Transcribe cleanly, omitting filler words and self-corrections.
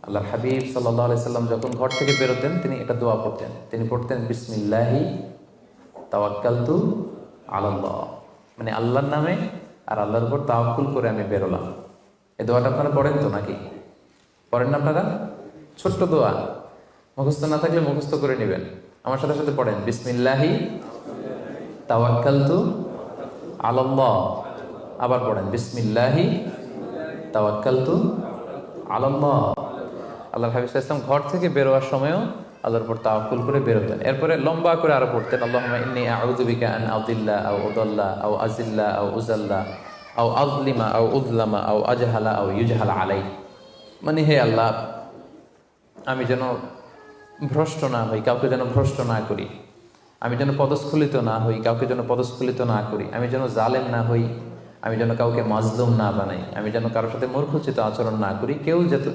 আল্লাহর হাবিব সাল্লাল্লাহু আলাইহি সাল্লাম যখন ঘর থেকে বেরোতেন তিনি একটা দোয়া পড়তেন। তিনি পড়তেন বিসমিল্লাহি তাওয়াক্কালতু আলাল্লাহ, মানে আল্লাহর নামে আর আল্লাহর উপর তাওয়াক্কুল করে আমি বেরোলাম। এই দোয়াটা আপনারা পড়েন তো নাকি? পড়েন না আপনারা? ছোট্ট দোয়া, মুখস্থ না থাকলে মুখস্থ করে নেবেন। আমার সাথে সাথে পড়েন বিসমিল্লাহি তাওয়াক্কালতু আলাল্লাহ। আবার পড়েন বিসমিল্লাহি তাওয়াক্কালতু আলাল্লাহ। আল্লাহর হাবিব সাল্লাল্লাহু আলাইহি ওয়াসাল্লাম ঘর থেকে বেরোয়ার সময়ও আল্লাহর উপর তাওয়াক্কুল করে বেরোতেন। এরপরে লম্বা করে আরো পড়তেন আল্লাহুম্মা ইন্নী আউযু বিকা আন আযিল্লা আও উযাল্লা আও আযিল্লা আও উযাল্লা আও আযলিমা আও উযলামা আও আজহালা আও ইউজহালা আলাই। মানে হে আল্লাহ, আমি যেন ভ্রষ্ট না হই, কাউকে যেন ভ্রষ্ট না করি। আমি যেন পদস্খলিত না হই, কাউকে যেন পদস্খলিত না করি। আমি যেন জালেম না হই, আমি যেন কাউকে মাজলুম না বানাই। আমি যেন কারোর সাথে মূর্খোচিত আচরণ না করি। কেউ যাতে